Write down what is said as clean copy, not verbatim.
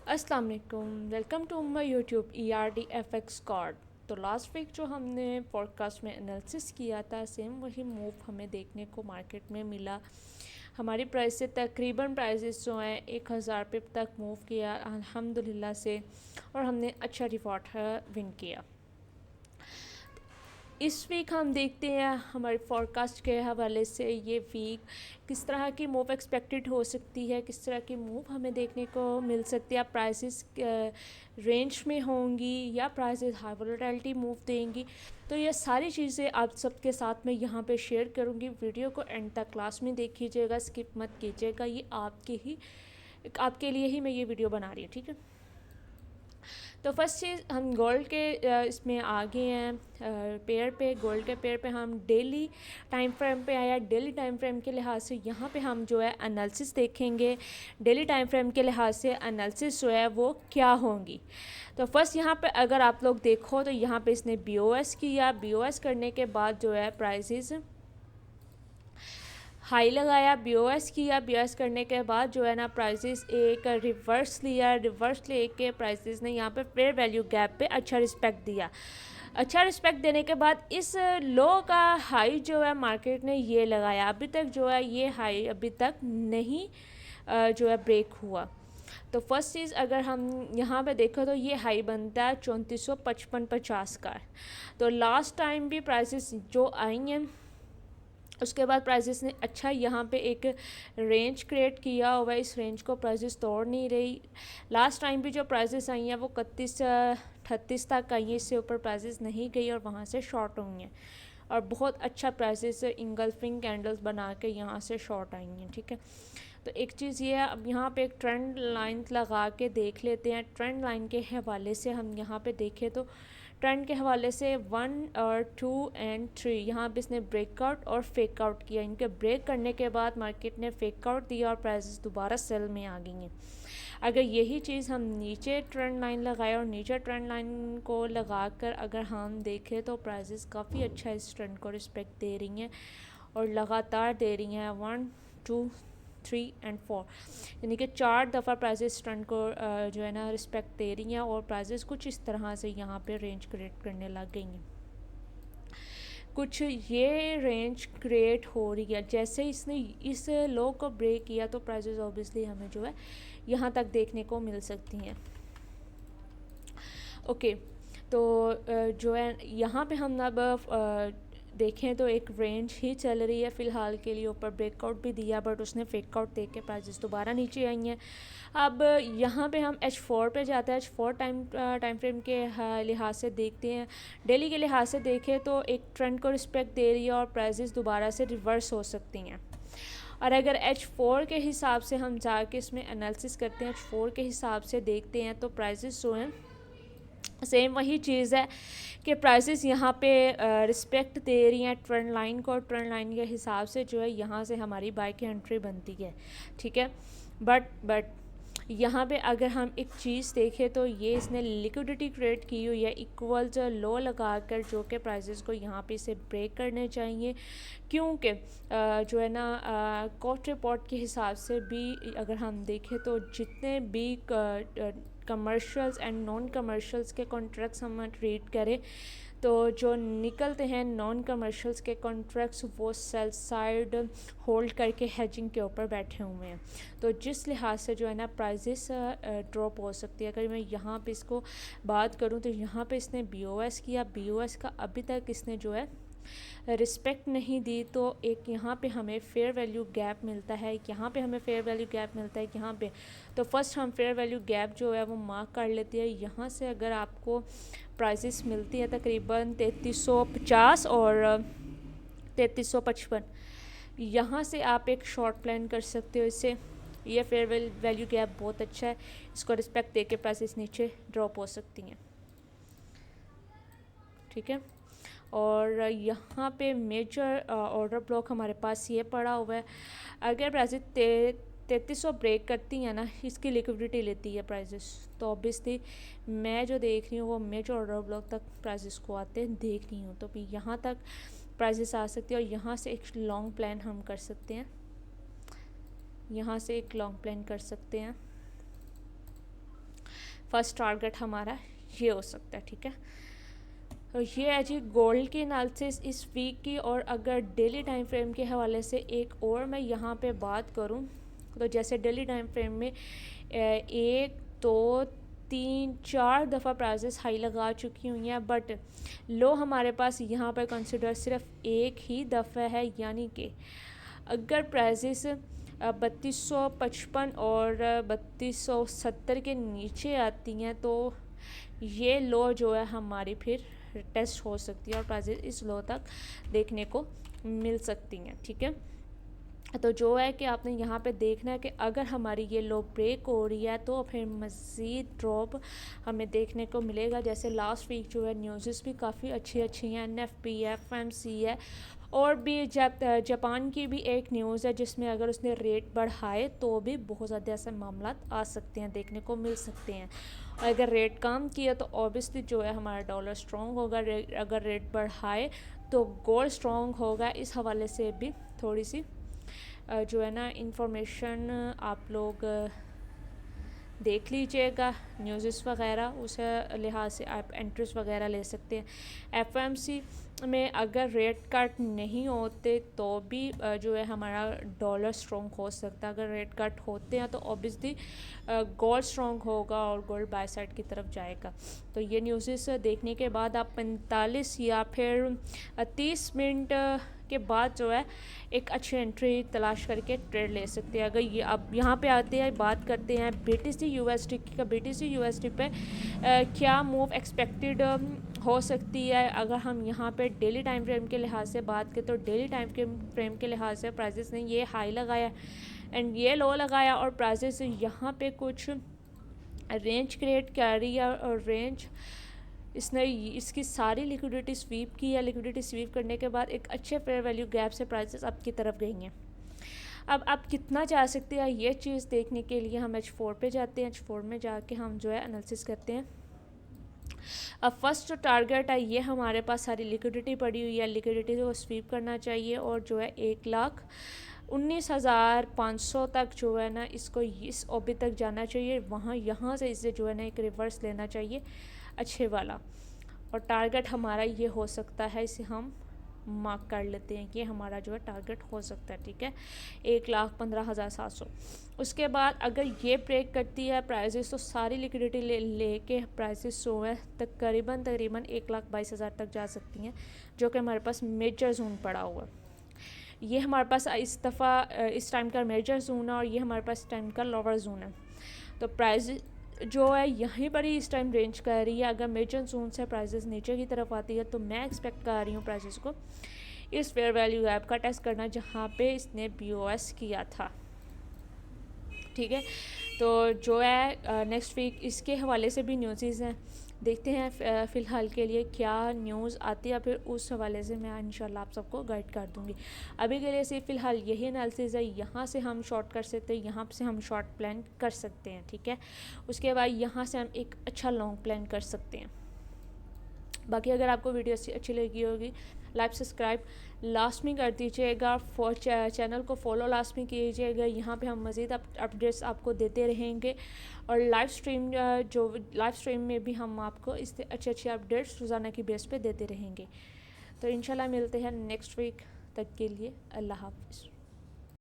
अस्सलाम वालेकुम, welcome to my YouTube ERD FX card. तो लास्ट वीक जो हमने पॉडकास्ट में एनालिसिस किया था, सेम वही मूव हमें देखने को मार्केट में मिला। हमारी प्राइस से तकरीबन प्राइसेस जो हैं 1000 पिप तक मूव किया अल्हम्दुलिल्लाह से, और हमने अच्छा रिवॉर्ड विन किया। इस वीक हम देखते हैं हमारे फॉरकास्ट के हवाले से ये वीक किस तरह की मूव एक्सपेक्टेड हो सकती है, किस तरह की मूव हमें देखने को मिल सकती है। प्राइसेस रेंज में होंगी या प्राइसेस हाई वोलेटिलिटी मूव देंगी, तो ये सारी चीज़ें आप सबके साथ में यहाँ पे शेयर करूँगी। वीडियो को एंड तक क्लास में देखिएगा, स्किप मत कीजिएगा। ये आपके लिए ही मैं ये वीडियो बना रही हूँ, ठीक है। तो फर्स्ट चीज़, हम गोल्ड के इसमें आ गए हैं पेयर पे। गोल्ड के पेयर पे हम डेली टाइम फ्रेम पे आया। डेली टाइम फ्रेम के लिहाज से यहाँ पे हम जो है एनालिसिस देखेंगे। डेली टाइम फ्रेम के लिहाज से एनालिसिस जो है वो क्या होंगी। तो फर्स्ट यहाँ पे अगर आप लोग देखो तो यहाँ पे इसने BOS किया। BOS करने के बाद जो है प्राइसेस हाई लगाया, BOS किया। BOS करने के बाद जो है ना प्राइसेस एक रिवर्स लिया। रिवर्स लेके प्राइसेस ने यहाँ पे फेयर वैल्यू गैप पे अच्छा रिस्पेक्ट दिया। अच्छा रिस्पेक्ट देने के बाद इस लो का हाई जो है मार्केट ने ये लगाया। अभी तक जो है ये हाई अभी तक नहीं जो है ब्रेक हुआ। तो फर्स्ट चीज़ अगर हम यहाँ पे देखो तो ये हाई बनता है 3455.50 का। तो लास्ट टाइम भी प्राइसेस जो आई हैं उसके बाद प्राइसेस ने अच्छा यहाँ पे एक रेंज क्रिएट किया हुआ है। इस रेंज को प्राइसेस तोड़ नहीं रही। लास्ट टाइम भी जो प्राइसेस आई हैं वो 31-38 तक आई हैं, इससे ऊपर प्राइसेस नहीं गई और वहाँ से शॉर्ट हुई हैं। और बहुत अच्छा प्राइसेस इंगल्फिंग कैंडल्स बना के यहाँ से शॉर्ट आई हैं, ठीक है। तो एक चीज़ ये है, अब यहाँ पे एक ट्रेंड लाइन लगा के देख लेते हैं। ट्रेंड लाइन के हवाले से हम यहाँ पे देखें तो ट्रेंड के हवाले से 1 और 2 एंड 3 यहाँ पे इसने ब्रेकआउट और फेक आउट किया। इनके ब्रेक करने के बाद मार्केट ने फेक आउट दिया और प्राइसेस दोबारा सेल में आ गई हैं। अगर यही चीज़ हम नीचे ट्रेंड लाइन लगाए और नीचे ट्रेंड लाइन को लगाकर अगर हम देखें तो प्राइसेस काफ़ी अच्छा इस ट्रेंड को रिस्पेक्ट दे रही हैं और लगातार दे रही हैं 1, 2, 3 एंड 4, यानी कि 4 दफ़ा प्राइसेस ट्रेंड को जो है ना रिस्पेक्ट दे रही हैं और प्राइसेस कुछ इस तरह से यहाँ पे रेंज क्रिएट करने लग गई हैं। कुछ ये रेंज क्रिएट हो रही है। जैसे इसने इस लो को ब्रेक किया तो प्राइसेस ऑब्वियसली हमें जो है यहाँ तक देखने को मिल सकती हैं। ओके, तो जो है यहाँ पे हम अब देखें तो एक रेंज ही चल रही है फ़िलहाल के लिए। ऊपर ब्रेकआउट भी दिया बट उसने फेक आउट दे के प्राइसेस दोबारा नीचे आई हैं। अब यहाँ पे हम H4 पे जाते हैं। H4 टाइम फ्रेम के लिहाज से देखते हैं। डेली के लिहाज से देखें तो एक ट्रेंड को रिस्पेक्ट दे रही है और प्राइसेस दोबारा से रिवर्स हो सकती हैं। और अगर H4 के हिसाब से हम जाके इसमें एनालिसिस करते हैं, H4 के हिसाब से देखते हैं तो प्राइसेस जो हैं सेम वही चीज़ है कि प्राइसेस यहाँ पे रिस्पेक्ट दे रही हैं ट्रेंड लाइन को। ट्रेंड लाइन के हिसाब से जो है यहाँ से हमारी बाय की एंट्री बनती है, ठीक है। बट यहाँ पे अगर हम एक चीज़ देखें तो ये इसने लिक्विडिटी क्रिएट की हुई है इक्वल लो लगाकर, जो कि प्राइसेस को यहाँ पे इसे ब्रेक करने चाहिए। क्योंकि जो है ना कोर्ट रिपोर्ट के हिसाब से भी अगर हम देखें तो जितने भी कमर्शियल्स एंड नॉन कमर्शियल्स के कॉन्ट्रैक्ट्स हम रीड करें तो जो निकलते हैं नॉन कमर्शियल्स के कॉन्ट्रैक्ट्स वो सेल साइड होल्ड करके हेजिंग के ऊपर बैठे हुए हैं। तो जिस लिहाज से जो है ना प्राइसेस ड्रॉप हो सकती है। अगर मैं यहाँ पे इसको बात करूँ तो यहाँ पे इसने BOS किया। BOS का अभी तक इसने जो है रिस्पेक्ट नहीं दी। तो एक यहाँ पे हमें फेयर वैल्यू गैप मिलता है, एक यहाँ पे हमें फेयर वैल्यू गैप मिलता है, यहाँ पे। तो फर्स्ट हम फेयर वैल्यू गैप जो है वो मार्क कर लेते हैं। यहाँ से अगर आपको प्राइसेस मिलती है तकरीबन 3350 और 3355, यहाँ से आप एक शॉर्ट प्लान कर सकते हो इससे। ये फेयर वैल्यू गैप बहुत अच्छा है, इसको रिस्पेक्ट दे के प्राइसेस नीचे ड्रॉप हो सकती हैं, ठीक है। और यहाँ पे मेजर ऑर्डर ब्लॉक हमारे पास ये पड़ा हुआ है। अगर प्राइसेस 3300 ब्रेक करती हैं ना, इसकी लिक्विडिटी लेती है प्राइसेस, तो ऑब्वियसली मैं जो देख रही हूँ वो मेजर ऑर्डर ब्लॉक तक प्राइसेस को आते हैं देख रही हूँ। तो भी यहाँ तक प्राइसेस आ सकती है और यहाँ से एक लॉन्ग प्लान हम कर सकते हैं। यहाँ से एक लॉन्ग प्लान कर सकते हैं। फर्स्ट टारगेट हमारा ये हो सकता है, ठीक है। तो ये है जी गोल्ड की एनालिसिस इस वीक की। और अगर डेली टाइम फ्रेम के हवाले से एक और मैं यहाँ पे बात करूँ तो जैसे डेली टाइम फ्रेम में 1 2 3 4 दफ़ा प्राइसेस हाई लगा चुकी हुई हैं, बट लो हमारे पास यहाँ पर कंसिडर सिर्फ एक ही दफ़ा है, यानी कि अगर प्राइसेस 3255 और 3270 के नीचे आती हैं तो ये लो जो है हमारी फिर टेस्ट हो सकती है और प्राइसेस इस लो तक देखने को मिल सकती हैं, ठीक है। तो जो है कि आपने यहाँ पे देखना है कि अगर हमारी ये लो ब्रेक हो रही है तो फिर मज़ीद ड्रॉप हमें देखने को मिलेगा। जैसे लास्ट वीक जो है न्यूज़ भी काफ़ी अच्छी हैं, NFP है, FMC है, और भी जापान की भी एक न्यूज़ है जिसमें अगर उसने रेट बढ़ाए तो भी बहुत ज़्यादा ऐसे मामला आ सकते हैं, देखने को मिल सकते हैं। और अगर रेट कम किया तो ऑब्वियसली जो है हमारा डॉलर स्ट्रॉन्ग होगा, अगर रेट बढ़ाए तो गोल्ड स्ट्रॉन्ग होगा। इस हवाले से भी थोड़ी सी जो है ना इंफॉर्मेशन आप लोग देख लीजिएगा, न्यूज़ वगैरह उस लिहाज से आप इंटरेस्ट वगैरह ले सकते हैं। FMC में अगर रेट कट नहीं होते तो भी जो है हमारा डॉलर स्ट्रॉन्ग हो सकता है। अगर रेट कट होते हैं तो ऑब्वियसली गोल्ड स्ट्रॉन्ग होगा और गोल्ड बाय साइड की तरफ जाएगा। तो ये न्यूज़ देखने के बाद आप 45 या फिर 30 मिनट के बाद जो है एक अच्छी एंट्री तलाश करके ट्रेड ले सकते हैं। अगर ये अब यहाँ पे आते हैं, बात करते हैं BTC USD की का। BTC USD पे क्या मूव एक्सपेक्टेड हो सकती है। अगर हम यहाँ पे डेली टाइम फ्रेम के लिहाज से बात करें तो डेली टाइम फ्रेम के लिहाज से प्राइसेस ने ये हाई लगाया एंड ये लो लगाया और प्राइसेस यहाँ पे कुछ रेंज क्रिएट कर रही है और रेंज इसने इसकी सारी लिक्विडिटी स्वीप की है। लिक्विडिटी स्वीप करने के बाद एक अच्छे फेयर वैल्यू गैप से प्राइसेस अप की तरफ गई हैं। अब आप कितना जा सकते हैं ये चीज़ देखने के लिए हम H4 पे जाते हैं। H4 में जाके हम जो है एनालिसिस करते हैं। अब फर्स्ट टारगेट है ये हमारे पास सारी लिक्विडिटी पड़ी हुई है, लिक्विडिटी को स्वीप करना चाहिए और जो है 1,19,500 तक जो है ना इसको इस ओबी तक जाना चाहिए। यहाँ से इसे जो है ना एक रिवर्स लेना चाहिए अच्छे वाला, और टारगेट हमारा ये हो सकता है, इसे हम मार्क कर लेते हैं कि हमारा जो है टारगेट हो सकता है, ठीक है, 1,15,700। उसके बाद अगर ये ब्रेक करती है प्राइसेस तो सारी लिक्विडिटी लेके प्राइसेस जो है तकरीबन 1,22,000 तक जा सकती हैं, जो कि हमारे पास मेजर जोन पड़ा हुआ है। ये हमारे पास इस दफ़ा इस टाइम का मेजर जोन है और ये हमारे पास इस टाइम का लोअर जोन है। तो प्राइस जो है यहीं पर ही इस टाइम रेंज कर रही है। अगर मेजर जोन से प्राइसेस नीचे की तरफ आती है तो मैं एक्सपेक्ट कर रही हूँ प्राइसेस को इस फेयर वैल्यू गैप का टेस्ट करना जहाँ पे इसने BOS किया था, ठीक है। तो जो है नेक्स्ट वीक इसके हवाले से भी न्यूज़ हैं, देखते हैं फ़िलहाल के लिए क्या न्यूज़ आती है, फिर उस हवाले से मैं इंशाल्लाह आप सबको गाइड कर दूँगी। अभी के लिए सिर्फ फ़िलहाल यही एनालिसिस है। यहाँ से हम शॉर्ट कर सकते हैं, यहाँ से हम शॉर्ट प्लान कर सकते हैं, ठीक है। उसके बाद यहाँ से हम एक अच्छा लॉन्ग प्लान कर सकते हैं। बाकी अगर आपको वीडियो अच्छी लगी होगी लाइक सब्सक्राइब लास्ट में कर दीजिएगा, चैनल को फॉलो लास्ट में कीजिएगा। यहाँ पे हम मज़ीद अपडेट्स आपको देते रहेंगे और लाइव स्ट्रीम में भी हम आपको इससे अच्छे अपडेट्स रोज़ाना की बेस पे देते रहेंगे। तो इंशाल्लाह मिलते हैं नेक्स्ट वीक, तक के लिए अल्लाह हाफ़िज़।